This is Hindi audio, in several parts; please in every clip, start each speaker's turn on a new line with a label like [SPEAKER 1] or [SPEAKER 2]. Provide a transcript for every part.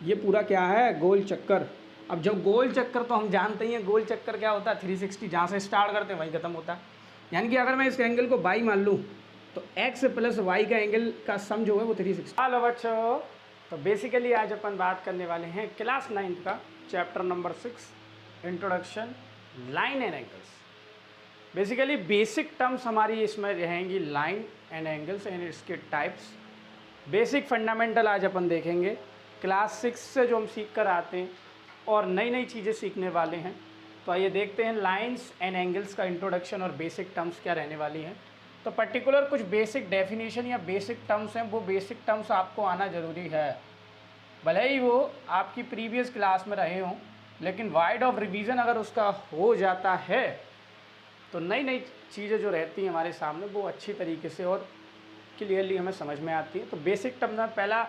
[SPEAKER 1] ये पूरा क्या है, गोल चक्कर। अब जब गोल चक्कर, तो हम जानते ही हैं गोल चक्कर क्या होता है, 360 जहाँ से स्टार्ट करते हैं वहीं खत्म होता है। यानी कि अगर मैं इस एंगल को बाई मान लूँ तो x प्लस वाई का एंगल का सम जो है वो 360। हेलो बच्चों, तो बेसिकली आज अपन बात करने वाले हैं क्लास 9 का chapter number 6 introduction line and angles. Basically basic terms हमारी इसमें रहेंगी, लाइन एंड एंगल्स एंड इसके टाइप्स। बेसिक फंडामेंटल आज अपन देखेंगे क्लास 6 से जो हम सीख कर आते हैं और नई नई चीज़ें सीखने वाले हैं। तो आइए देखते हैं लाइंस एंड एंगल्स का इंट्रोडक्शन और बेसिक टर्म्स क्या रहने वाली हैं। तो पर्टिकुलर कुछ बेसिक डेफिनेशन या बेसिक टर्म्स हैं, वो बेसिक टर्म्स आपको आना ज़रूरी है। भले ही वो आपकी प्रीवियस क्लास में रहे हों, लेकिन वाइड ऑफ रिवीजन अगर उसका हो जाता है तो नई नई चीज़ें जो रहती हैं हमारे सामने वो अच्छी तरीके से और क्लियरली हमें समझ में आती है। तो बेसिक टर्म में पहला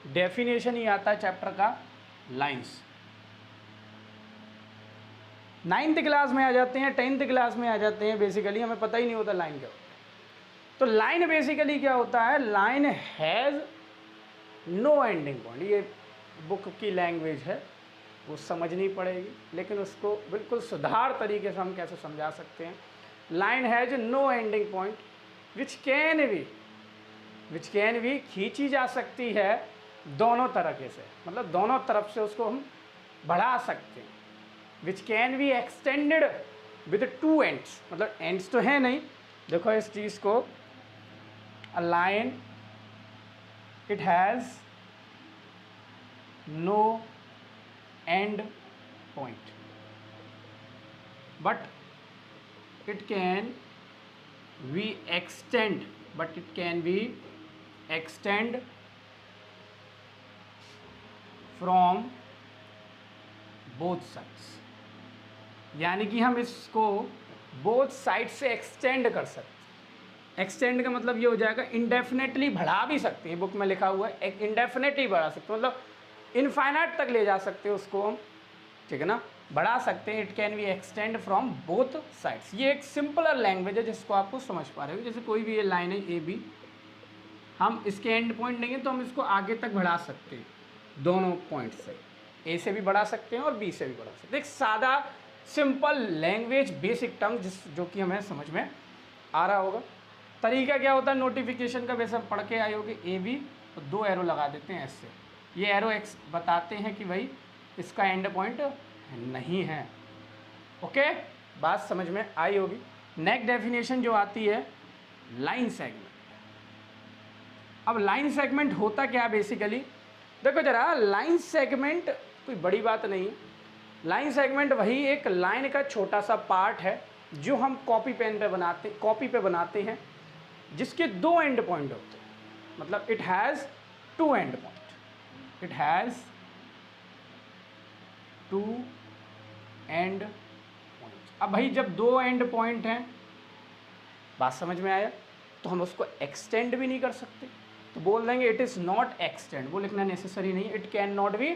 [SPEAKER 1] डेफिनेशन ही आता है चैप्टर का, लाइंस। 9th क्लास में आ जाते हैं, 10th क्लास में आ जाते हैं, बेसिकली हमें पता ही नहीं होता लाइन क्या होता है। तो लाइन बेसिकली क्या होता है, line has no ending point. ये बुक की लैंग्वेज है, वो समझनी पड़ेगी, लेकिन उसको बिल्कुल सुधार तरीके से हम कैसे समझा सकते हैं। Line has no ending point which can be खींची जा सकती है दोनों तरीके से, मतलब दोनों तरफ से उसको हम बढ़ा सकते हैं। Which can be extended with 2 ends, मतलब एंड्स तो है नहीं, देखो इस चीज़ को, a line it has no end point but it can be extend from both sides। यानी कि हम इसको बोथ साइड से एक्सटेंड कर सकते हैं। एक्सटेंड का मतलब ये हो जाएगा इंडेफिनेटली बढ़ा भी सकते हैं, बुक में लिखा हुआ है इंडेफिनेटली बढ़ा सकते हैं, मतलब इनफाइनाइट तक ले जा सकते हैं उसको हम, ठीक है ना, बढ़ा सकते हैं। It can be extend from both sides. ये एक सिंपलर लैंग्वेज है जिसको आपको समझ पा रहे हो। जैसे कोई भी ये लाइन है ए बी, हम इसके एंड पॉइंट नहीं है तो हम इसको आगे तक बढ़ा सकते हैं, दोनों पॉइंट से, ए से भी बढ़ा सकते हैं और बी से भी बढ़ा सकते हैं। एक सादा सिंपल लैंग्वेज बेसिक टर्म जो कि हमें समझ में आ रहा होगा। तरीका क्या होता है नोटिफिकेशन का, वैसे पढ़ के आए होगे, ए बी तो 2 एरो लगा देते हैं ऐसे। ये एरो एक्स बताते हैं कि भाई इसका एंड पॉइंट नहीं है। ओके, बात समझ में आई होगी। नेक्स्ट डेफिनेशन जो आती है, लाइन सेगमेंट। अब लाइन सेगमेंट होता क्या है बेसिकली, देखो जरा, लाइन सेगमेंट कोई बड़ी बात नहीं। लाइन सेगमेंट वही एक लाइन का छोटा सा पार्ट है जो हम कॉपी पे बनाते हैं, जिसके 2 एंड पॉइंट होते हैं, मतलब it has 2 and point. It has 2 and point. अब भाई जब 2 एंड पॉइंट हैं, बात समझ में आया, तो हम उसको एक्सटेंड भी नहीं कर सकते, तो बोल देंगे इट इज़ नॉट एक्सटेंड। वो लिखना नेसेसरी नहीं, it can not be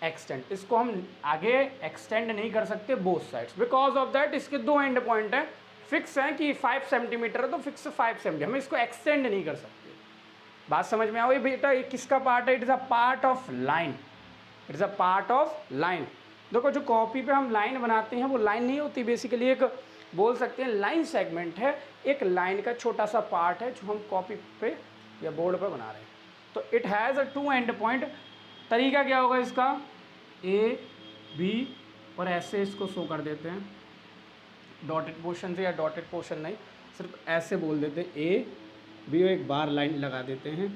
[SPEAKER 1] extend. इसको हम आगे एक्सटेंड नहीं कर सकते both sides, because of that इसके 2 एंड पॉइंट हैं, फिक्स हैं कि 5 सेंटीमीटर है तो फिक्स 5 सेंटीमीटर, हम इसको एक्सटेंड नहीं कर सकते। बात समझ में आओ बेटा, ये किसका पार्ट है, it is a part of line. It is a part of line. देखो जो कॉपी पे हम लाइन बनाते हैं वो लाइन नहीं होती, बेसिकली एक बोल सकते हैं लाइन सेगमेंट है, एक लाइन का छोटा सा पार्ट है जो हम कॉपी पे या बोर्ड पे बना रहे हैं। तो it has a 2 and point. तरीका क्या होगा इसका, ए बी और ऐसे इसको शो कर देते हैं डॉटेड पोर्शन से, या डॉटेड पोर्शन नहीं, सिर्फ ऐसे बोल देते हैं ए बी और एक बार लाइन लगा देते हैं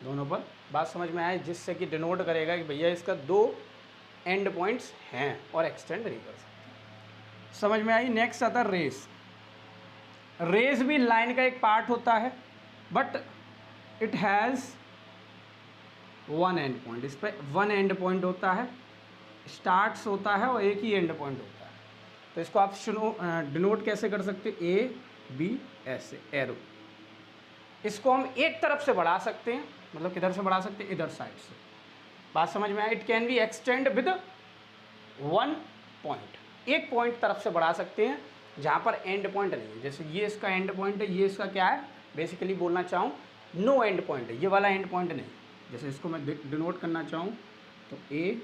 [SPEAKER 1] दोनों पर। बात समझ में आए, जिससे कि डिनोट करेगा कि भैया इसका 2 एंड पॉइंट्स हैं और एक्सटेंड नहीं कर सकते। समझ में आई। नेक्स्ट आता है रेस। रेस भी लाइन का एक पार्ट होता है, but it has 1 and point. इस पर 1 एंड पॉइंट होता है, स्टार्ट्स होता है और एक ही एंड पॉइंट होता है। तो इसको आप डिनोट कैसे कर सकते, ए बी ऐसे एरो। इसको हम एक तरफ से बढ़ा सकते हैं, मतलब किधर से बढ़ा सकते हैं, इधर साइड से। बात समझ में आया। It can be extend with 1 point, एक पॉइंट तरफ से बढ़ा सकते हैं जहाँ पर एंड पॉइंट नहीं है। जैसे ये इसका एंड पॉइंट है, ये इसका क्या है, बेसिकली बोलना चाहूँ नो एंड पॉइंट है, ये वाला एंड पॉइंट नहीं। जैसे इसको मैं डिनोट करना चाहूँ तो ए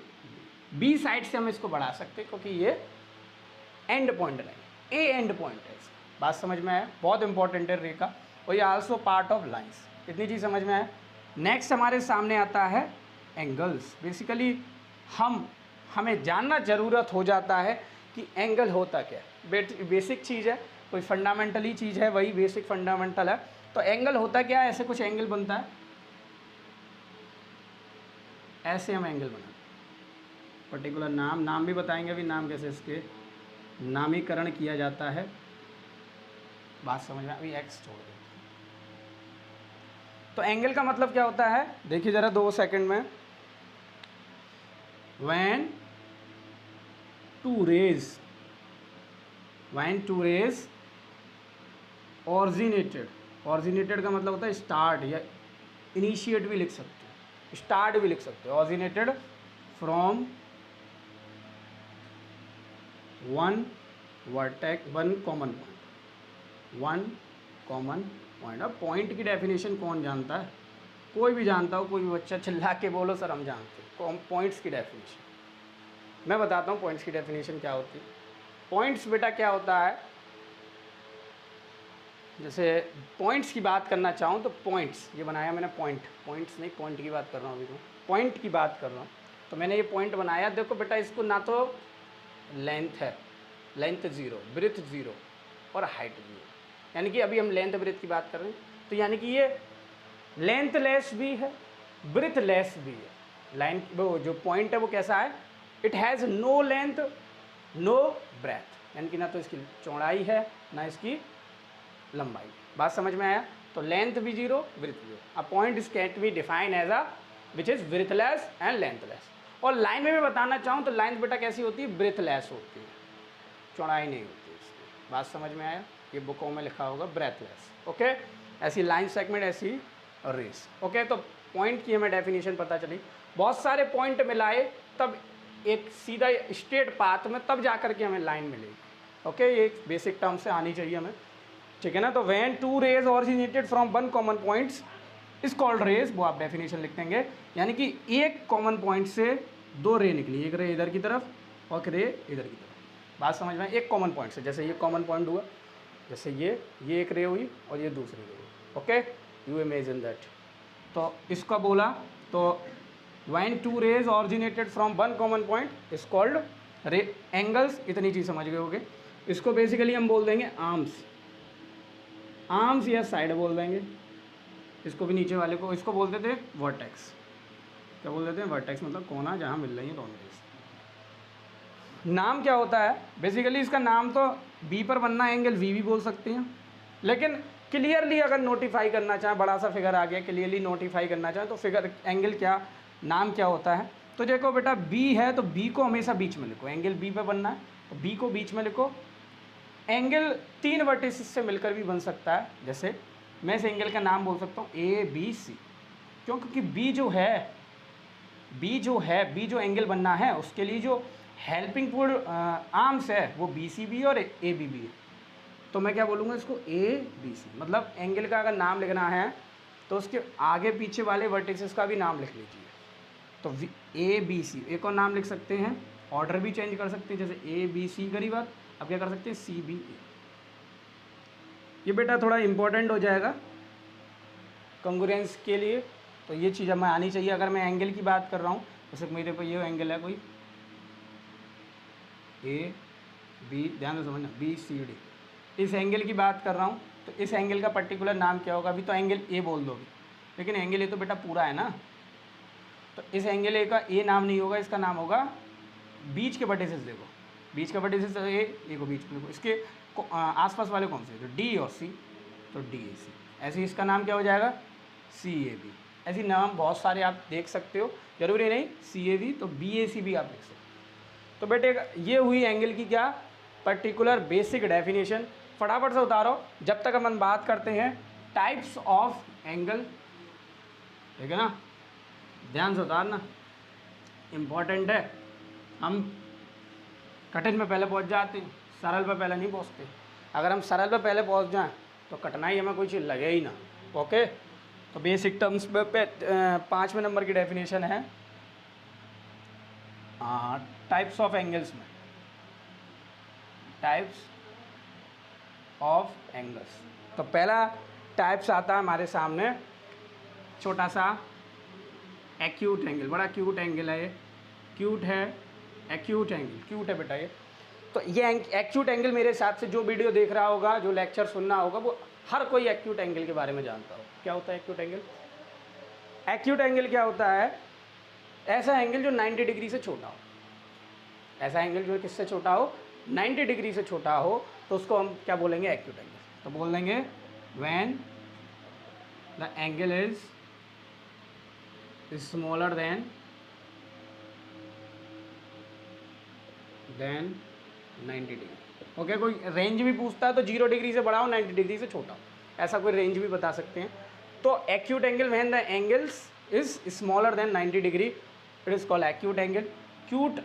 [SPEAKER 1] बी साइड से हम इसको बढ़ा सकते हैं क्योंकि ये एंड पॉइंट नहीं, ए एंड पॉइंट है इसका। बात समझ में आया? बहुत इंपॉर्टेंट है रेखा, और ये आल्सो पार्ट ऑफ लाइंस। इतनी चीज़ समझ में आया? नेक्स्ट हमारे सामने आता है एंगल्स। बेसिकली हमें जानना ज़रूरत हो जाता है कि एंगल होता क्या है। बेसिक चीज़ है, कोई फंडामेंटली चीज़ है, वही बेसिक फंडामेंटल है। तो एंगल होता क्या है? ऐसे कुछ एंगल बनता है, ऐसे हम एंगल बनाते हैं। पर्टिकुलर नाम भी बताएंगे, अभी नाम कैसे इसके नामीकरण किया जाता है। बात समझ में? अभी एक्स छोड़ देते हैं। तो एंगल का मतलब क्या होता है? देखिए ज़रा 2 सेकंड में। when two rays originated का मतलब होता है स्टार्ट या इनिशिएट भी लिख सकते हो, स्टार्ट भी लिख सकते हो। originated from one common point। अब पॉइंट की डेफिनेशन कौन जानता है? कोई भी जानता हो, कोई भी बच्चा चिल्ला के बोलो सर हम जानते हैं पॉइंट्स की डेफिनेशन। मैं बताता हूँ पॉइंट्स की डेफिनेशन क्या होती है। पॉइंट्स बेटा क्या होता है, जैसे पॉइंट्स की बात करना चाहूँ तो पॉइंट्स, ये बनाया मैंने पॉइंट्स नहीं, पॉइंट की बात कर रहा हूँ अभी, तो पॉइंट की बात कर रहा हूँ। तो मैंने ये पॉइंट बनाया, देखो बेटा इसको ना तो लेंथ है, लेंथ 0, ब्रेथ 0 और हाइट 0, यानी कि अभी हम लेंथ ब्रेथ की बात कर रहे हैं, तो यानी कि ये लेंथ लेस भी है, ब्रेथ लेस भी है। लाइन वो जो पॉइंट है वो कैसा है? It has no length no breadth, यानी कि ना तो इसकी चौड़ाई है ना इसकी लंबाई। बात समझ में आया? तो लेंथ भी 0, ब्रेथ भी 0। A point is can be define as a which is breadthless and lengthless. और लाइन में भी बताना चाहूँ तो लाइन बेटा कैसी होती है? ब्रेथलेस होती है, चौड़ाई नहीं होती इसकी। बात समझ में आया? ये बुकों में लिखा होगा ब्रेथलेस। ओके, ऐसी लाइन सेगमेंट, ऐसी रेस। ओके, तो पॉइंट की हमें डेफिनेशन पता चली। बहुत सारे पॉइंट मिलाए तब एक सीधा स्ट्रेट पाथ में तब जा करके हमें लाइन मिलेगी। ओके, ये बेसिक टर्म से आनी चाहिए हमें, ठीक है ना? तो when two rays originated from one common points is called rays, वो आप डेफिनेशन लिख देंगे। यानी कि एक कॉमन पॉइंट से 2 रे निकली, एक रे इधर की तरफ और एक रे इधर की तरफ। बात समझ में? एक कॉमन पॉइंट से, जैसे ये कॉमन पॉइंट हुआ, जैसे ये एक रे हुई और ये दूसरी रे हुई। Okay, you imagine that. तो इसका बोला तो when two rays originated from one common point is called ray angles. इतनी चीज़ समझ गए होगे। इसको बेसिकली हम बोल देंगे आर्म्स या साइड बोल देंगे। इसको भी नीचे वाले को, इसको बोलते थे वर्टेक्स। क्या बोल देते हैं? वर्टेक्स, मतलब कोना जहाँ मिल रही है दोनों रेज। नाम क्या होता है? बेसिकली इसका नाम तो बी पर बनना एंगल वी भी बोल सकते हैं, लेकिन क्लियरली अगर नोटिफाई करना चाहें, बड़ा सा फिगर आ गया, क्लियरली नोटिफाई करना चाहें तो फिगर एंगल क्या, नाम क्या होता है? तो देखो बेटा बी है तो बी को हमेशा बीच में लिखो, एंगल बी पे बनना है तो बी को बीच में लिखो। एंगल 3 वर्टिसेस से मिलकर भी बन सकता है, जैसे मैं इस एंगल का नाम बोल सकता हूँ ABC, क्यों? क्योंकि बी जो एंगल बनना है उसके लिए जो हेल्पिंग फुल आर्म्स है वो BCB और ABB है। तो मैं क्या बोलूँगा इसको? ABC। मतलब एंगल का अगर नाम लिखना है तो उसके आगे पीछे वाले वर्टिसेस का भी नाम लिख लीजिए। तो ABC, एक और नाम लिख सकते हैं, ऑर्डर भी चेंज कर सकते हैं, जैसे ABC करी बात, अब क्या कर सकते हैं? CBA। ये बेटा थोड़ा इंपॉर्टेंट हो जाएगा कंग्रुएंस के लिए, तो ये चीज़ हमें आनी चाहिए। अगर मैं एंगल की बात कर रहा हूँ, जैसे मेरे पे ये एंगल है कोई AB, ध्यान से समझना, BCD, इस एंगल की बात कर रहा हूँ तो इस एंगल का पर्टिकुलर नाम क्या होगा? अभी तो एंगल A बोल दोगे, लेकिन एंगल A तो बेटा पूरा है ना, तो इस एंगल A का A नाम नहीं होगा, इसका नाम होगा बीच के वर्टिसेस। देखो बीच के वर्टिसेस A को बीच में देखो, इसके आसपास वाले कौन से? तो D और C, तो DAC। ऐसे इसका नाम क्या हो जाएगा? CAB। ऐसे नाम बहुत सारे आप देख सकते हो, जरूरी नहीं CAB, तो BAC भी आप देख सकते हो। तो बेटे ये हुई एंगल की क्या पर्टिकुलर बेसिक डेफिनेशन। फटाफट से उतारो, जब तक हम बात करते हैं टाइप्स ऑफ एंगल, ठीक है ना? ध्यान से उतारना, इम्पॉर्टेंट है। हम कठिन पे पहले पहुंच जाते हैं, सरल पे पहले नहीं पहुंचते। अगर हम सरल पे पहले पहुंच जाएं तो कठिनाई हमें कोई चीज़ लगे ही ना। ओके, तो बेसिक टर्म्स पे 5वें नंबर की डेफिनेशन है टाइप्स ऑफ एंगल्स में, टाइप्स ऑफ एंगल्स। तो पहला टाइप्स आता है हमारे सामने, छोटा सा एक्यूट एंगल, बड़ा क्यूट एंगल है ये, क्यूट है, एक्यूट एंगल, क्यूट है बेटा ये। तो ये एक्यूट एंगल मेरे हिसाब से जो वीडियो देख रहा होगा, जो लेक्चर सुनना होगा, वो हर कोई एक्यूट एंगल के बारे में जानता हो। क्या होता है एक्यूट एंगल? एक्यूट एंगल क्या होता है? ऐसा एंगल जो 90 डिग्री से छोटा हो, ऐसा एंगल जो किससे छोटा हो? 90 डिग्री से छोटा हो, तो उसको हम क्या बोलेंगे? Acute angle. तो बोल देंगे when the angle is smaller than 90 degree. Okay, कोई रेंज भी पूछता है तो 0 डिग्री से बड़ा हो, 90 डिग्री से छोटा हो, ऐसा कोई रेंज भी बता सकते हैं। तो acute angle when the angles is smaller than 90 degree, it is called acute angle. Cute,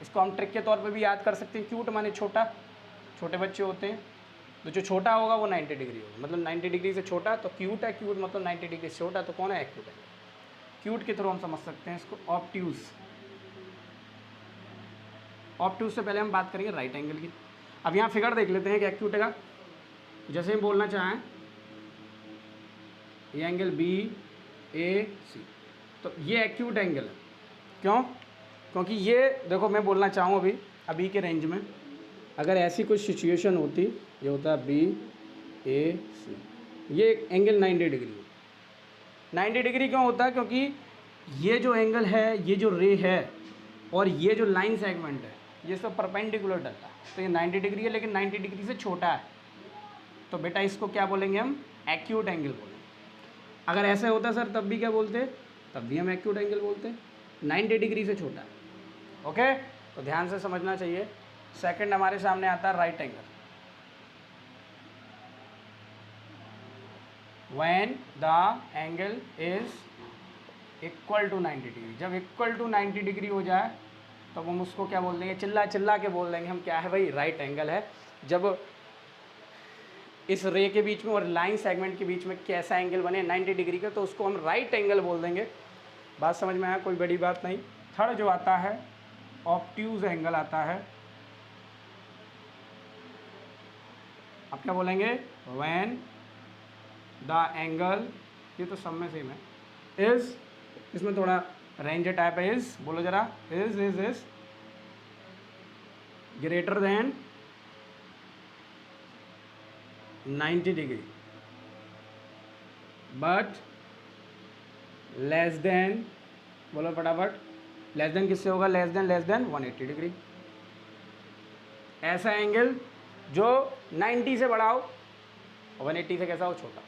[SPEAKER 1] इसको हम ट्रिक के तौर पे भी याद कर सकते हैं। क्यूट माने छोटा, छोटे बच्चे होते हैं तो जो छोटा होगा वो 90 डिग्री होगा, मतलब 90 डिग्री से छोटा तो क्यूट है। क्यूट मतलब 90 डिग्री से छोटा, तो कौन है? Acute angle. क्यूट के थ्रू हम समझ सकते हैं इसको। ऑब्ट्यूज, ऑब्ट्यूज से पहले हम बात करेंगे राइट एंगल की। अब यहाँ फिगर देख लेते हैं कि एक्यूट का, जैसे हम बोलना चाहें ये एंगल बी ए सी, तो ये एक्यूट एंगल है। क्यों? क्योंकि ये देखो, मैं बोलना चाहूँ अभी के रेंज में अगर ऐसी कुछ सिचुएशन होती, ये होता है बी ए सी, ये एंगल 90 डिग्री है। 90 डिग्री क्यों होता है? क्योंकि ये जो एंगल है, ये जो रे है और ये जो लाइन सेगमेंट है, ये सब परपेंडिकुलर डलता है, तो ये 90 डिग्री है, लेकिन 90 डिग्री से छोटा है। तो बेटा इसको क्या बोलेंगे हम? एक्यूट एंगल बोलेंगे। अगर ऐसे होता सर तब भी क्या बोलते? तब भी हम एक्यूट एंगल बोलते, 90 डिग्री से छोटा है। ओके, तो ध्यान से समझना चाहिए। सेकंड हमारे सामने आता है right angle. When the angle is equal to 90 degree, जब इक्वल टू 90 डिग्री हो जाए तो हम उसको क्या बोल देंगे? चिल्ला चिल्ला के बोल देंगे हम, क्या है भाई? राइट एंगल है। जब इस रे के बीच में और लाइन सेगमेंट के बीच में कैसा एंगल बने? 90 डिग्री का, तो उसको हम राइट एंगल बोल देंगे। बात समझ में आया? कोई बड़ी बात नहीं। थर्ड जो आता है ऑब्ट्यूज एंगल आता है। अब क्या बोलेंगे? व्हेन द एंगल, ये तो सब में सेम है, इज, इसमें थोड़ा रेंज टाइप है, इज बोलो जरा, is greater than 90 degree but less than, बोलो फटाफट, लेस देन किससे होगा? Less than 180 degree. ऐसा एंगल जो 90 से बड़ा हो और 180 से कैसा हो? छोटा।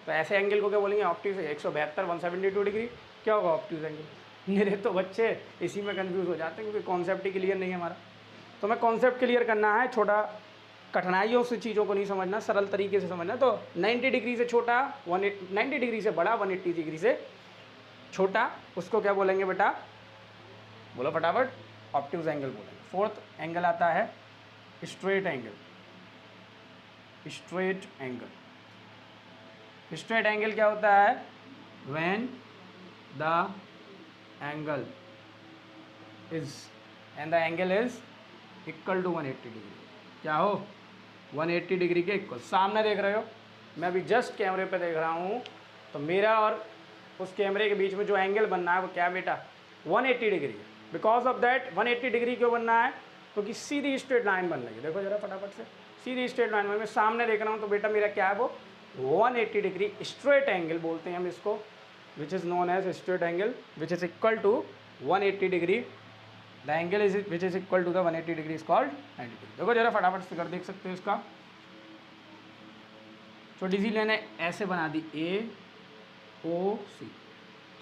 [SPEAKER 1] तो ऐसे एंगल को क्या बोलेंगे? ऑब्ट्यूज। 172 172 डिग्री क्या होगा? Obtuse angle. मेरे तो बच्चे इसी में कंफ्यूज हो जाते हैं क्योंकि कॉन्सेप्ट ही क्लियर नहीं है हमारा। तो मैं कॉन्सेप्ट क्लियर करना है, छोटा कठिनाइयों से चीज़ों को नहीं समझना, सरल तरीके से समझना। तो 90 डिग्री से छोटा, 90 डिग्री से बड़ा, 180 डिग्री से छोटा, उसको क्या बोलेंगे बेटा? बोलो फटाफट, ऑब्ट्यूज एंगल बोलेंगे। फोर्थ एंगल आता है straight angle. Straight angle, straight angle क्या होता है? When the angle is and the angle is equal to 180 degree. क्या हो? 180 डिग्री के इक्वल। सामने देख रहे हो, मैं अभी जस्ट कैमरे पे देख रहा हूँ, तो मेरा और उस कैमरे के बीच में जो एंगल बनना है वो क्या बेटा? 180 डिग्री है। बिकॉज ऑफ दैट 180 डिग्री क्यों बनना है? क्योंकि सीधी स्ट्रेट लाइन बन रही है। देखो जरा फटाफट से, सीधी स्ट्रेट लाइन मैं सामने देख रहा हूँ, तो बेटा मेरा क्या है? वो 180 डिग्री स्ट्रेट एंगल बोलते हैं हम इसको, which is known as straight angle, which is equal to 180 degree. The angle is which is equal to the 180 degree is called 90 degree. देखो जरा फटाफट फिगर देख सकते हो इसका। छोटी सी लाइन है, ऐसे बना दी, ए ओ सी,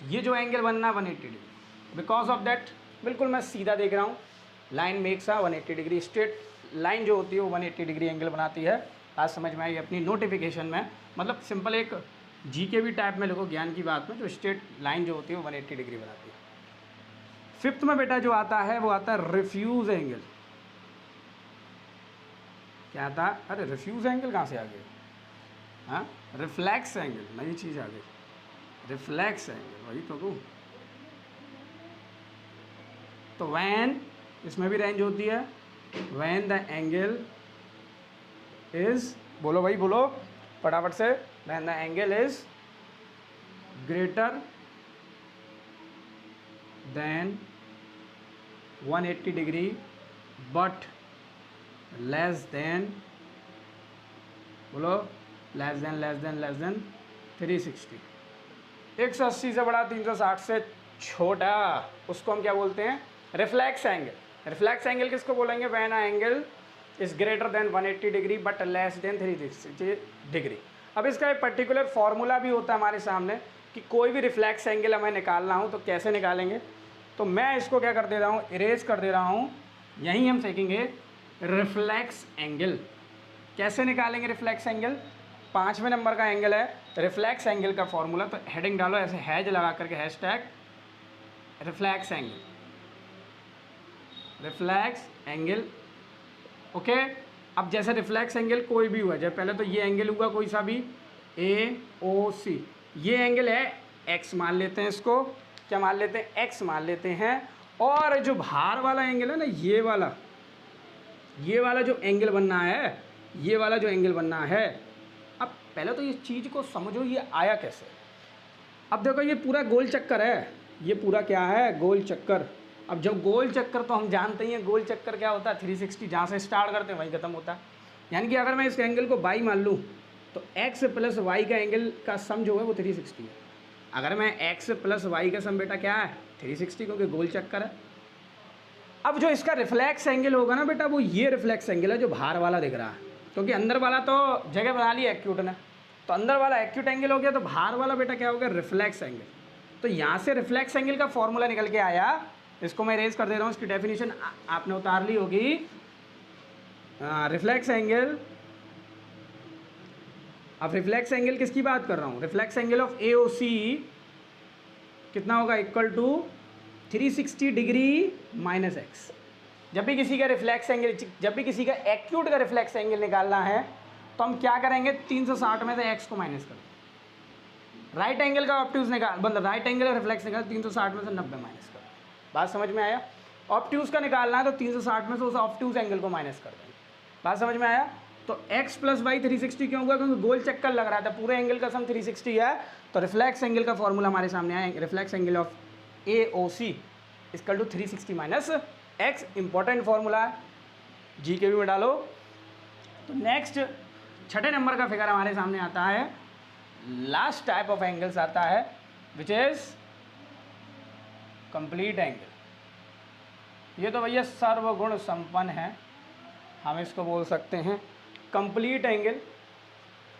[SPEAKER 1] ये जो एंगल बनना 180 डिग्री। बिकॉज ऑफ दैट बिल्कुल मैं सीधा देख रहा हूँ, लाइन मेक्स आ 180 डिग्री। स्ट्रेट लाइन जो होती है वो 180 डिग्री एंगल बनाती है। आज समझ में आई अपनी नोटिफिकेशन में, मतलब सिंपल एक जीके भी टाइप में लिखो, ज्ञान की बात में, तो स्ट्रेट लाइन जो होती है वो 180 डिग्री बनाती है। फिफ्थ में बेटा जो आता है वो आता है रिफ्यूज एंगल। क्या आता है? अरे रिफ्यूज एंगल कहाँ से आ गया? हाँ, रिफ्लेक्स एंगल, नई चीज़ आ गई, रिफ्लेक्स एंगल, वही तो कहूँ। तो वैन, इसमें भी रेंज होती है, वैन द एंगल इज, बोलो भाई बोलो फटाफट से, when the angle is greater than 180 degree but less than, बोलो लेस देन 360। 180 से बड़ा 360 से छोटा, उसको हम क्या बोलते हैं? Reflex angle. रिफ्लेक्स एंगल किसको बोलेंगे? When a angle is greater than 180 degree but less than 360 degree. अब इसका एक पर्टिकुलर फार्मूला भी होता है हमारे सामने कि कोई भी रिफ्लेक्स एंगल हमें निकालना हो तो कैसे निकालेंगे। तो मैं इसको क्या कर दे रहा हूँ, इरेज कर दे रहा हूँ। यहीं हम सीखेंगे रिफ्लेक्स एंगल कैसे निकालेंगे। रिफ्लेक्स एंगल 5वें नंबर का एंगल है रिफ्लेक्स एंगल का फॉर्मूला। तो हेडिंग डालो ऐसे हैज लगा करके, hashtag reflex angle, reflex angle. Okay, अब जैसे रिफ्लेक्स एंगल कोई भी हुआ, जब पहले तो ये एंगल हुआ कोई सा भी AOC, ये एंगल है x मान लेते हैं, इसको क्या मान लेते हैं? x मान लेते हैं। और जो बाहर वाला एंगल है ना, ये वाला जो एंगल बनना है, ये वाला जो एंगल बनना है, अब पहले तो इस चीज़ को समझो ये आया कैसे। अब देखो ये पूरा गोल चक्कर है, ये पूरा क्या है? गोल चक्कर। अब जब गोल चक्कर, तो हम जानते ही हैं गोल चक्कर क्या होता है? 360, जहाँ से स्टार्ट करते हैं वहीं ख़त्म होता है। यानी कि अगर मैं इस एंगल को y मान लूँ तो x प्लस y का एंगल का सम जो है वो 360 है। अगर मैं x प्लस y का सम बेटा क्या है? 360, क्योंकि गोल चक्कर है। अब जो इसका रिफ्लेक्स एंगल होगा ना बेटा, वो ये रिफ्लेक्स एंगल है जो बाहर वाला दिख रहा है, क्योंकि अंदर वाला तो जगह बना ली एक्यूट ने, तो अंदर वाला एक्यूट एंगल हो गया, तो बाहर वाला बेटा क्या हो गया? Reflex angle. तो यहाँ से रिफ्लेक्स एंगल का फॉर्मूला निकल के आया, इसको मैं इरेज कर दे रहा हूँ, इसकी डेफिनेशन आपने उतार ली होगी। रिफ्लेक्स एंगल, अब रिफ्लेक्स एंगल किसकी बात कर रहा हूँ? रिफ्लेक्स एंगल ऑफ AOC कितना होगा? Equal to 360 degree minus x. जब भी किसी का रिफ्लेक्स एंगल, जब भी किसी का एक्यूट का रिफ्लेक्स एंगल निकालना है तो हम क्या करेंगे? 360 में से एक्स को माइनस कर दें। राइट एंगल का ऑब्ट्यूज निकाल, मतलब राइट एंगल का रिफ्लेक्स निकाल, 360 में से 90 माइनस कर। बात समझ में आया? ऑब्ट्यूज का निकालना है तो 360 में से उस ऑब्ट्यूज एंगल को माइनस कर देंगे। बात समझ में आया? तो x प्लस वाई 360 क्यों हुआ? क्योंकि गोल चक्कर लग रहा था, पूरे एंगल का सम 360 है। तो रिफ्लेक्स एंगल का फॉर्मूला हमारे सामने आया, reflex angle of AOC equal to 360 minus x। Important formula है, जी के भी में डालो। तो नेक्स्ट 6ठे नंबर का फिगर हमारे सामने आता है, लास्ट टाइप ऑफ एंगल्स आता है विच इज कंप्लीट एंगल। ये तो भैया सर्वगुण संपन्न है, हम इसको बोल सकते हैं कंप्लीट एंगल।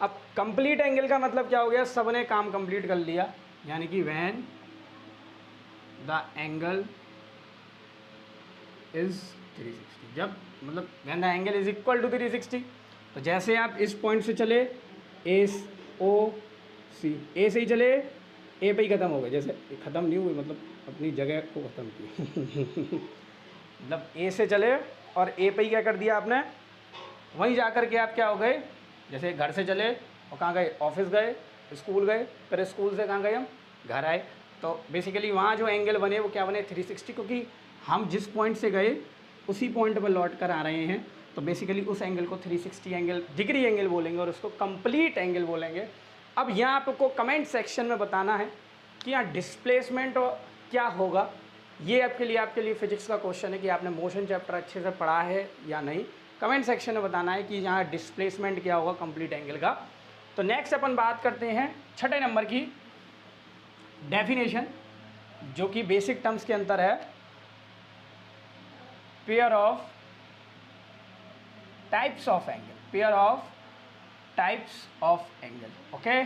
[SPEAKER 1] अब कंप्लीट एंगल का मतलब क्या हो गया? सबने काम कंप्लीट कर लिया, यानी कि व्हेन द एंगल इज 360, जब मतलब when the angle is equal to 360। तो जैसे आप इस पॉइंट से चले AOC, ए से ही चले, ए पे ही ख़त्म हो गए, जैसे ख़त्म नहीं हुए मतलब अपनी जगह को ख़त्म की मतलब ए से चले और ए पे ही क्या कर दिया आपने? वहीं जा कर के आप क्या हो गए? जैसे घर से चले और कहाँ गए? ऑफिस गए, स्कूल गए, फिर स्कूल से कहाँ गए? हम घर आए। तो बेसिकली वहाँ जो एंगल बने वो क्या बने? 360, क्योंकि हम जिस पॉइंट से गए उसी पॉइंट पर लौट कर आ रहे हैं। तो बेसिकली उस एंगल को 360 एंगल, डिग्री एंगल बोलेंगे और उसको कंप्लीट एंगल बोलेंगे। अब यहाँ आपको कमेंट सेक्शन में बताना है कि यहाँ डिस्प्लेसमेंट क्या होगा। ये आपके लिए फिजिक्स का क्वेश्चन है कि आपने मोशन चैप्टर अच्छे से पढ़ा है या नहीं। कमेंट सेक्शन में बताना है कि यहाँ डिस्प्लेसमेंट क्या होगा कंप्लीट एंगल का। तो नेक्स्ट अपन बात करते हैं 6ठे नंबर की डेफिनेशन, जो कि बेसिक टर्म्स के अंदर है, pair of types of angle, pair of types of angle. Okay,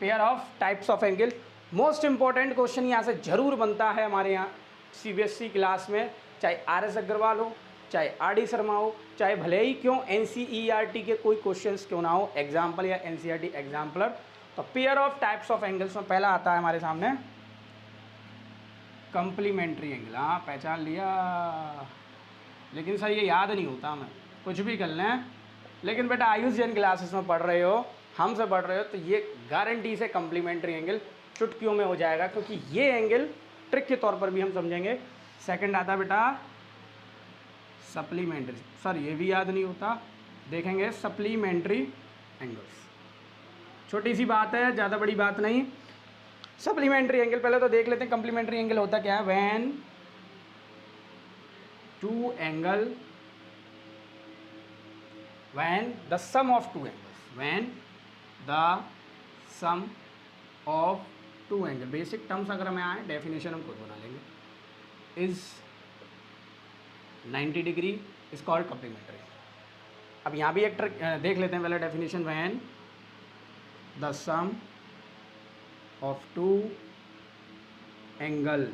[SPEAKER 1] pair of types of angle most important question यहाँ से जरूर बनता है हमारे यहाँ CBSE क्लास में, चाहे RS अग्रवाल हो, चाहे RD शर्मा हो, चाहे भले ही क्यों NCERT के कोई क्वेश्चंस क्यों ना हो, एग्जाम्पल या NCERT एग्जाम्पलर। तो pair of types of angles में पहला आता है हमारे सामने कंप्लीमेंट्री एंगल। हाँ, पहचान लिया, लेकिन सर ये याद नहीं होता, हमें कुछ भी कर लें, लेकिन बेटा आयुष जैन क्लासेस में पढ़ रहे हो, हमसे पढ़ रहे हो, तो ये गारंटी से कंप्लीमेंट्री एंगल चुटकियों में हो जाएगा, क्योंकि ये एंगल ट्रिक के तौर पर भी हम समझेंगे सेकंड आता बेटा सप्लीमेंट्री, सॉरी ये भी याद नहीं होता, देखेंगे सप्लीमेंट्री एंगल्स। छोटी सी बात है, ज़्यादा बड़ी बात नहीं। सप्लीमेंट्री एंगल पहले तो देख लेते हैं कंप्लीमेंट्री एंगल होता क्या है। When two angle, when the sum of two angles, when the sum of two angle, basic terms अगर हमें आए, डेफिनेशन हम खुद बना लेंगे, is 90 degree is called complementary. अब यहाँ भी एक ट्रिक देख लेते हैं पहले definition. When the sum of two angle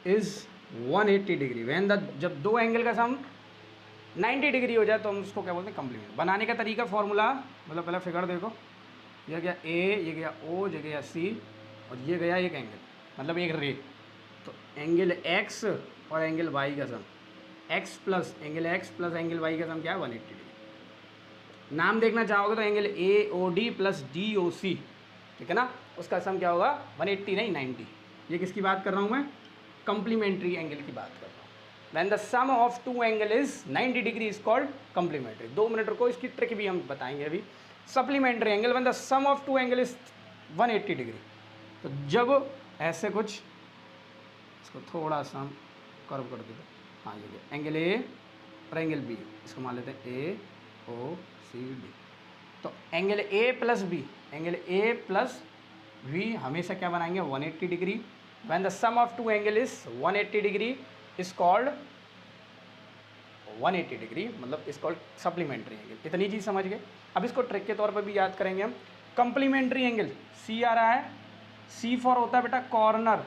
[SPEAKER 1] is 180 degree, when the, जब दो एंगल का सम 90 डिग्री हो जाए तो हम उसको क्या बोलते हैं कंप्लीमेंट। बनाने का तरीका फॉर्मूला, मतलब पहले फिगर देखो, ये गया ए, ये गया ओ, ये गया सी, और ये गया एक एंगल, मतलब एक रे। तो एंगल एक्स और एंगल वाई का sum, x plus angle x plus angle y का सम क्या है 180 डिग्री। नाम देखना चाहोगे तो angle A O D plus D O C, ठीक है ना, उसका सम क्या होगा 180 नहीं 90। ये किसकी बात कर रहा हूँ मैं, कंप्लीमेंट्री एंगल की बात कर रहा हूँ। When the sum of two angle is 90 degree is called complementary. 2 minute रुको, इसकी ट्रिक भी हम बताएंगे अभी। Supplementary angle when the sum of two angle is 180 degree. तो जब ऐसे कुछ, इसको थोड़ा सा हम कर्व कर देते हैं, हाँ ये एंगल ए और एंगल बी, इसको मान लेते हैं ए ओ सी डी। तो angle A plus B, angle A plus B हमेशा क्या बनाएंगे 180 degree. When the sum of two angle is 180 degree is called 180 degree, मतलब इज कॉल्ड सप्लीमेंट्री एंगल। इतनी चीज़ समझ गए। अब इसको ट्रिक के तौर पर भी याद करेंगे हम। कंप्लीमेंट्री एंगल सी आ रहा है, सी फॉर होता है बेटा कॉर्नर,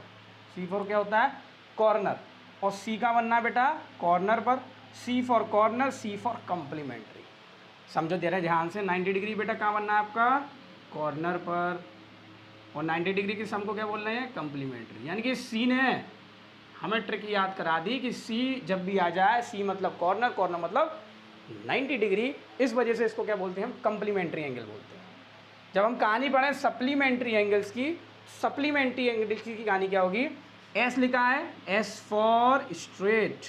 [SPEAKER 1] सी फॉर क्या होता है कॉर्नर, और सी का बनना है बेटा कॉर्नर पर, C for corner, C for complementary. समझो दे रहे ध्यान से, 90 डिग्री बेटा कहाँ बनना है आपका कॉर्नर पर, और 90 डिग्री की सम को क्या बोल रहे हैं कंप्लीमेंट्री। यानी कि सी ने हमें ट्रिक याद करा दी कि सी जब भी आ जाए, सी मतलब कॉर्नर, कॉर्नर मतलब 90 डिग्री, इस वजह से इसको क्या बोलते हैं हम कंप्लीमेंट्री एंगल बोलते हैं। जब हम कहानी पढ़ें सप्लीमेंट्री एंगल्स की, सप्लीमेंट्री एंगल्स की कहानी क्या होगी, एस लिखा है, एस फॉर स्ट्रेट,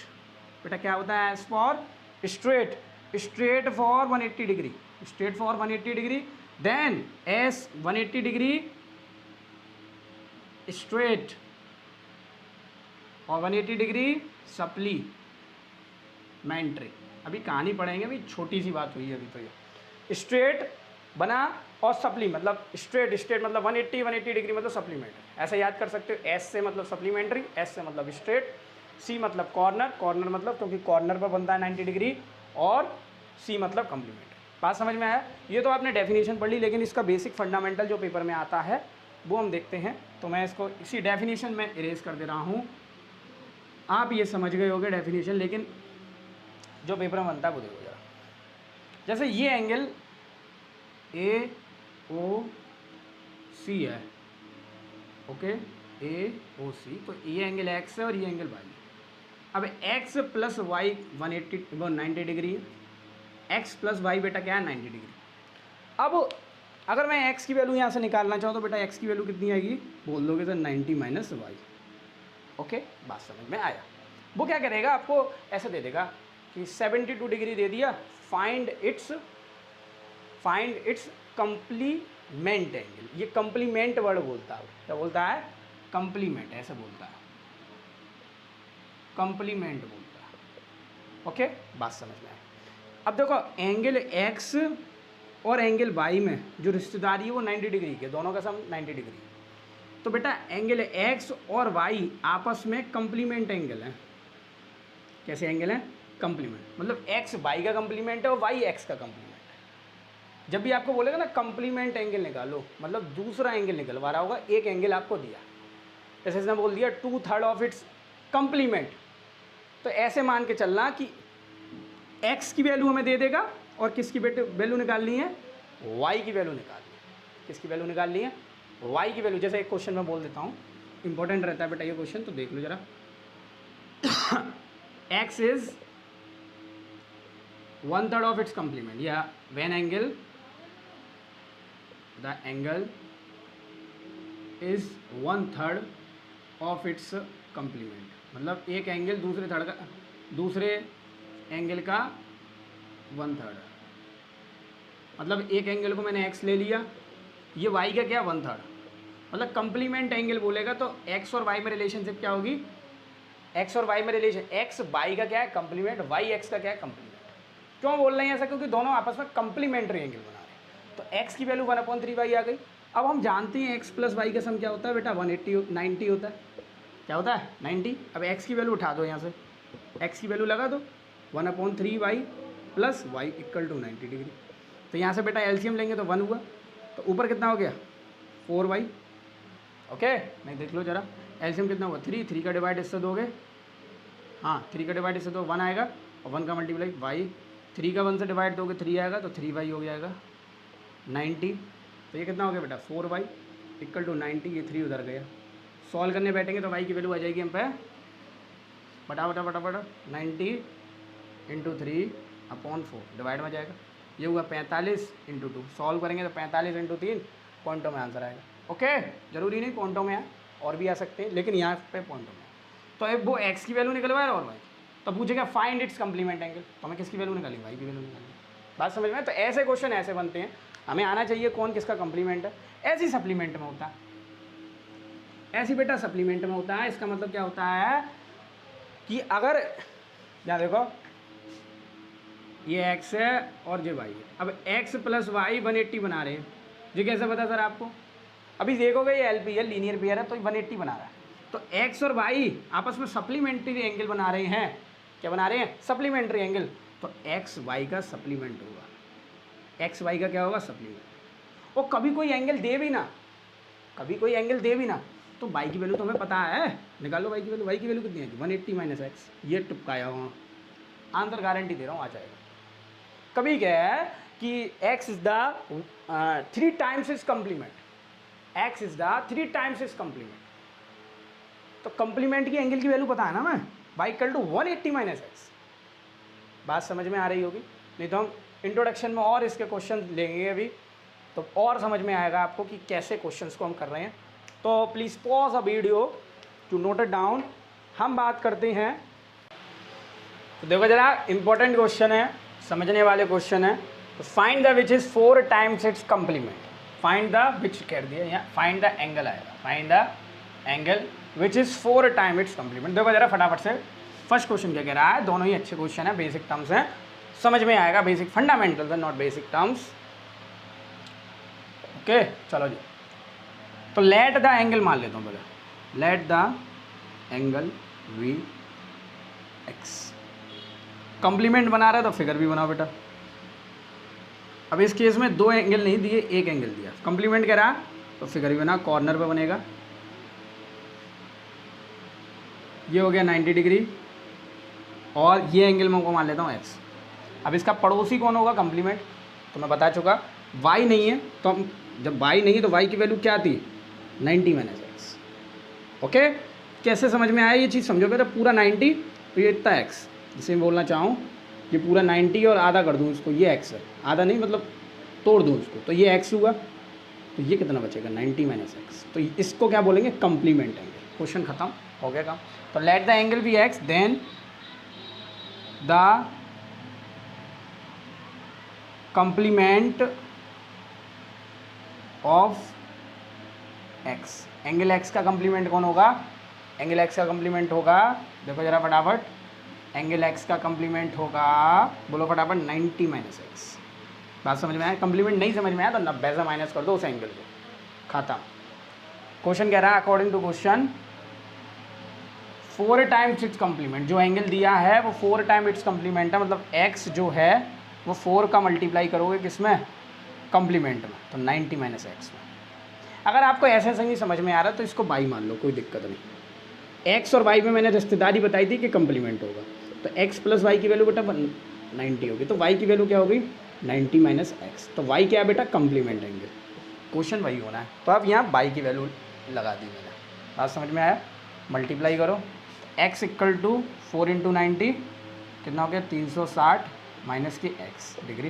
[SPEAKER 1] बेटा क्या होता है S for straight, straight for 180 degree, straight for 180 degree, then S 180 degree straight और 180 डिग्री सप्लीमेंट्री। अभी कहानी पढ़ेंगे, अभी छोटी सी बात हुई है अभी। तो ये स्ट्रेट बना और सप्ली मतलब स्ट्रेट, स्ट्रेट मतलब 180 डिग्री मतलब सप्लीमेंट्री, ऐसा याद कर सकते हो। एस से मतलब सप्लीमेंट्री, एस से मतलब स्ट्रेट, सी मतलब कॉर्नर, कॉर्नर मतलब क्योंकि कॉर्नर पर बनता है 90 डिग्री, और सी मतलब कंप्लीमेंट्री। बात समझ में आया। ये तो आपने डेफिनेशन पढ़ ली, लेकिन इसका बेसिक फंडामेंटल जो पेपर में आता है वो हम देखते हैं। तो मैं इसको इसी डेफिनेशन में इरेज कर दे रहा हूँ। आप ये समझ गए होगे डेफिनेशन, लेकिन जो पेपर में बनता है वो देखो जरा। जैसे ये एंगल ए ओ सी है, ओके, ए ओ सी, तो ये एंगल एक्स है और ये एंगल वाई है। अब एक्स प्लस वाई 90 डिग्री है, एक्स प्लस वाई बेटा क्या है 90 डिग्री। अब अगर मैं एक्स की वैल्यू यहाँ से निकालना चाहूँ तो बेटा एक्स की वैल्यू कितनी आएगी, बोल दोगे तो 90 माइनस वाई। ओके, बात समझ में आया। वो क्या करेगा, आपको ऐसा दे देगा कि 72 डिग्री दे दिया, फाइंड इट्स कंप्लीमेंट एंगल। ये कंप्लीमेंट वर्ड बोलता है, क्या बोलता है कंप्लीमेंट, ऐसे बोलता है, कंप्लीमेंट बोलता है। ओके, बात समझ में आया। अब देखो एंगल एक्स और एंगल वाई में जो रिश्तेदारी है वो 90 डिग्री के, दोनों का सम 90 डिग्री। तो बेटा एंगल एक्स और वाई आपस में कंप्लीमेंट एंगल है। कैसे एंगल है कंप्लीमेंट, मतलब एक्स वाई का कंप्लीमेंट है और वाई एक्स का कंप्लीमेंट है। जब भी आपको बोलेगा ना कंप्लीमेंट एंगल निकालो, मतलब दूसरा एंगल निकलवा रहा होगा, एक एंगल आपको दिया, जैसे इसने बोल दिया 2/3 ऑफ इट्स कंप्लीमेंट, तो ऐसे मान के चलना कि एक्स की वैल्यू हमें दे देगा और किसकी वैल्यू निकालनी है, वाई की वैल्यू निकालनी है। किसकी वैल्यू निकालनी है, वाई की वैल्यू। जैसे एक क्वेश्चन मैं बोल देता हूँ, इंपॉर्टेंट रहता है बेटा ये क्वेश्चन, तो देख लो जरा। X is 1/3 of its complement, या when angle the angle is 1/3 of its complement, मतलब एक एंगल दूसरे एंगल का 1/3, मतलब एक एंगल को मैंने x ले लिया, ये y का क्या 1/3, मतलब कंप्लीमेंट एंगल बोलेगा तो x और y में रिलेशनशिप क्या होगी, x और y में रिलेशन, x y का क्या है कंप्लीमेंट, y x का क्या है कंप्लीमेंट। क्यों बोल रहे हैं ऐसा, क्योंकि दोनों आपस में कंप्लीमेंट्री एंगल बना रहे हैं। तो x की वैल्यू 1/3y आ गई। अब हम जानते हैं x प्लस वाई का सम क्या होता है बेटा, 90 होता है। क्या होता है 90। अब x की वैल्यू उठा दो, यहाँ से x की वैल्यू लगा दो 1/3y plus y equal to 90 degree. तो यहाँ से बेटा एलसीएम लेंगे तो 1 हुआ, तो ऊपर कितना हो गया 4y। ओके नहीं देख लो जरा, एलसीएम कितना हुआ 3 का डिवाइड इससे दोगे, हाँ 3 का डिवाइड इससे तो 1 आएगा, और 1 का मल्टीप्लाई y, 3 का 1 से डिवाइड दोगे 3 आएगा, तो 3y हो जाएगा 90। तो ये कितना हो गया बेटा 4y इक्वल टू 90, ये 3 उधर गया। सॉल्व करने बैठेंगे तो y की वैल्यू आ जाएगी हम पे फटाफट 90 इंटू 3/4 डिवाइड में जाएगा, ये हुआ 45 इंटू 2। सॉल्व करेंगे तो 45 इंटू 3 पॉइंटों में आंसर आएगा। ओके जरूरी नहीं पॉइंटों में आए, और भी आ सकते हैं, लेकिन यहाँ पे पॉइंटों में। तो अब वो x की वैल्यू निकलवाए और y, तो पूछेगा फाइंड इट्स कंप्लीमेंट एंगल, तो हमें किसकी वैल्यू निकाली, y की वैल्यू निकाली। बात समझ में। तो ऐसे क्वेश्चन ऐसे बनते हैं, हमें आना चाहिए कौन किसका कंप्लीमेंट है। ऐसी सप्लीमेंट में होता है, ऐसी बेटा सप्लीमेंट में होता है। इसका मतलब क्या होता है कि अगर यहाँ देखो ये x है और ये y है, अब x प्लस वाई 180 बना रहे हैं, ये कैसे पता सर आपको, अभी देखोगे ये एल पी है, लीनियर पेयर है, तो 180 बना रहा है। तो x और y आपस में सप्लीमेंट्री एंगल बना रहे हैं। क्या बना रहे हैं, सप्लीमेंट्री एंगल। तो x y का सप्लीमेंट होगा, x y का क्या होगा सप्लीमेंट। और कभी कोई एंगल दे भी ना, तो y की वैल्यू तो हमें पता है, निकालो y की वैल्यू। y की वैल्यू कितनी है 180 माइनस एक्स, ये टुपकाया हुआ आंसर गारंटी दे रहा हूँ आ जाएगा। कभी क्या है कि x is the 3 times is complement, x is the 3 times is complement. तो कंप्लीमेंट की एंगल की वैल्यू पता है ना मैं, y equal to 180 minus x. बात समझ में आ रही होगी, नहीं तो हम इंट्रोडक्शन में और इसके क्वेश्चन लेंगे अभी, तो और समझ में आएगा आपको कि कैसे क्वेश्चंस को हम कर रहे हैं। तो please pause a video to note it down. हम बात करते हैं, तो देखो जरा इंपॉर्टेंट क्वेश्चन है, समझने वाले क्वेश्चन है। तो find the which is 4 times it's complement, find the which कर दिया यहाँ, फाइंड द एंगल आएगा, find the angle which is 4 time it's complement. देखो जरा फटाफट से फर्स्ट क्वेश्चन क्या कह रहा है, दोनों ही अच्छे क्वेश्चन है, बेसिक टर्म्स हैं, समझ में आएगा, बेसिक फंडामेंटल्स है, नॉट बेसिक टर्म्स। ओके चलो जी, तो लेट द एंगल मान लेता हूँ पहले, let the angle be x. Complement बना रहा है तो फिगर भी बनाओ बेटा। अब इस केस में 2 एंगल नहीं दिए, 1 एंगल दिया, कंप्लीमेंट कह रहा तो फिगर भी बना, कॉर्नर पे बनेगा, ये हो गया 90 डिग्री, और ये एंगल मैं को मान लेता हूँ x। अब इसका पड़ोसी कौन होगा कंप्लीमेंट, तो मैं बता चुका y नहीं है, तो हम जब y नहीं तो y की वैल्यू क्या थी 90 माइनस एक्स। ओके कैसे समझ में आया ये चीज़, समझो बेटा पूरा 90 तो ये इतना x, जिसे मैं बोलना चाहूँ ये पूरा 90 और आधा कर दूँ इसको, ये x है, आधा नहीं मतलब तोड़ दूँ इसको, तो ये x हुआ, तो ये कितना बचेगा 90 माइनस एक्स। तो इसको क्या बोलेंगे कंप्लीमेंट एंगल। क्वेश्चन खत्म हो गया काम। तो let the angle be x, then the complement of x, angle x का कंप्लीमेंट कौन होगा, एंगल x का कंप्लीमेंट होगा, देखो जरा फटाफट, एंगल x का कंप्लीमेंट होगा, बोलो फटाफट 90 माइनस एक्स। बात समझ में आया, कंप्लीमेंट नहीं समझ में आया तो 90 से माइनस कर दो उस एंगल को, खत्म। क्वेश्चन कह रहा है according to question 4 times it's complement, जो एंगल दिया है वो 4 टाइम इट्स कंप्लीमेंट है, मतलब x जो है वो 4 का मल्टीप्लाई करोगे किसमें कंप्लीमेंट में, तो 90 माइनस एक्स में। अगर आपको ऐसे नहीं समझ में आ रहा तो इसको बाई मान लो, कोई दिक्कत नहीं। x और y में मैंने रिश्तेदारी बताई थी कि कंप्लीमेंट होगा, तो x प्लस वाई की वैल्यू बेटा 90 होगी, तो y की वैल्यू क्या होगी 90 माइनस एक्स। तो y क्या है बेटा कंप्लीमेंट एंगल, क्वेश्चन वही होना है। तो अब यहाँ y की वैल्यू लगा दी मैंने, बात समझ में आया, मल्टीप्लाई करो, x इक्वल टू 4 इंटू 90 कितना हो गया 360 माइनस की x डिग्री,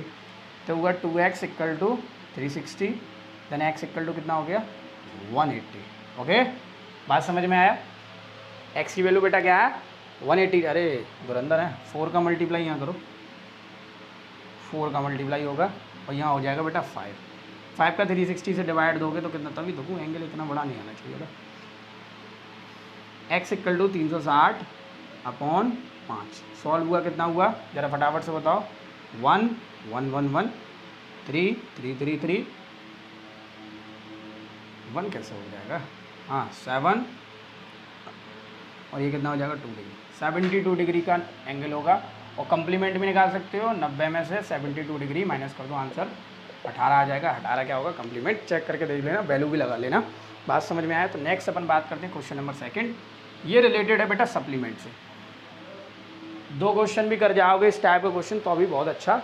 [SPEAKER 1] तो हुआ 2x equal to 360, then x equal to कितना हो गया 180। ओके बात समझ में आया। एक्स की वैल्यू बेटा क्या है 180, अरे धुरंधर है, 4 का मल्टीप्लाई यहाँ करो, 4 का मल्टीप्लाई होगा और यहाँ हो जाएगा बेटा 5 का 360 से डिवाइड दोगे तो कितना, तभी देखूँ एंगल इतना बड़ा नहीं आना चाहिए बेटा। x equal to 360 upon 5, solve हुआ कितना हुआ जरा फटाफट से बताओ, 1 1 1 1 3 3 3 3 1 कैसे हो जाएगा, हाँ 7 और ये कितना हो जाएगा 2 डिग्री, 72 डिग्री का एंगल होगा। और कम्प्लीमेंट भी निकाल सकते हो, 90 में से 72 डिग्री माइनस कर दो, आंसर 18 आ जाएगा। 18 क्या होगा, कम्प्लीमेंट चेक करके देख लेना, वैल्यू भी लगा लेना। बात समझ में आया तो नेक्स्ट अपन बात करते हैं क्वेश्चन नंबर 2। ये रिलेटेड है बेटा सप्लीमेंट से, 2 क्वेश्चन भी कर जाओगे इस टाइप का क्वेश्चन तो अभी बहुत अच्छा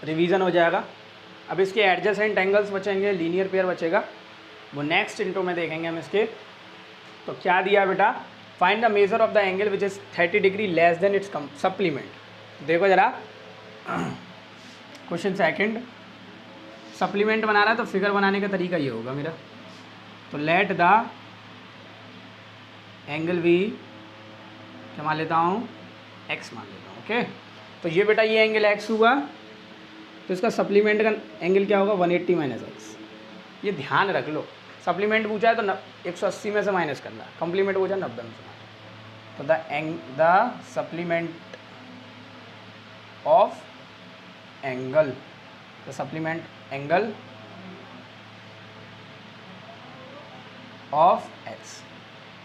[SPEAKER 1] रिवीजन हो जाएगा। अब इसके एडजेसेंट एंगल्स बचेंगे, लीनियर पेयर बचेगा, वो नेक्स्ट इंट्रो में देखेंगे हम इसके। तो क्या दिया बेटा, find the measure of the angle which is 30 degree less than it's supplement. देखो जरा क्वेश्चन 2 सप्लीमेंट बना रहा है तो फिगर बनाने का तरीका ये होगा मेरा। तो लेट द एंगल भी क्या मान लेता हूँ, x मान लेता हूँ। ओके, तो ये बेटा ये एंगल x हुआ, तो इसका सप्लीमेंट का एंगल क्या होगा 180 माइनस एक्स। ये ध्यान रख लो, सप्लीमेंट पूछा है तो 180 में से माइनस करना, कम्प्लीमेंट पूछा 90 में से। तो the supplement of angle, the supplement angle of x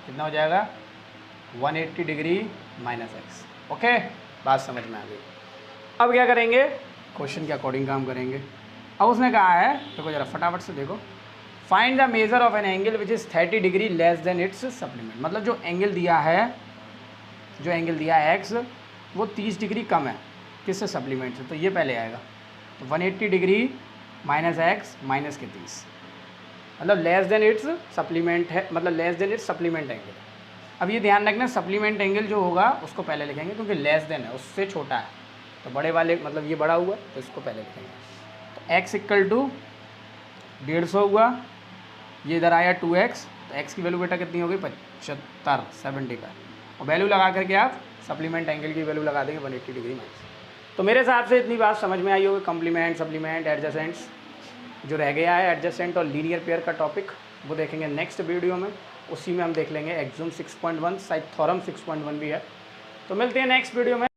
[SPEAKER 1] कितना हो जाएगा 180 डिग्री माइनस एक्स। ओके, बात समझ में आ गई। अब क्या करेंगे, क्वेश्चन के अकॉर्डिंग काम करेंगे। अब उसने कहा है, देखो जरा फटाफट से देखो, find the measure of an angle which is 30 degree less than it's supplement. मतलब जो एंगल दिया है, जो एंगल दिया है एक्स, वो 30 डिग्री कम है, किससे, सप्लीमेंट से। तो ये पहले आएगा, तो 180 डिग्री माइनस एक्स माइनस के 30, मतलब लेस देन इट्स सप्लीमेंट है, मतलब less than it's supplement angle. अब ये ध्यान रखना, सप्लीमेंट एंगल जो होगा उसको पहले लिखेंगे क्योंकि लेस देन है, उससे छोटा है, तो बड़े वाले मतलब ये बड़ा हुआ तो इसको पहले लिखेंगे। तो x इक्वल टू 150 हुआ, ये इधर आया 2x, तो x की वैल्यू बेटा कितनी होगी 75 70 का, और वैल्यू लगा करके आप सप्लीमेंट एंगल की वैल्यू लगा देंगे 180 डिग्री माइनस। तो मेरे हिसाब से इतनी बात समझ में आई होगी। कम्प्लीमेंट, सप्लीमेंट, एडजेसेंट्स जो रह गया है, एडजेसेंट और लीनियर पेयर का टॉपिक, वो देखेंगे नेक्स्ट वीडियो में। उसी में हम देख लेंगे एक्सम 6.1, शायद थ्योरम 6.1 भी है। तो मिलते हैं नेक्स्ट वीडियो में।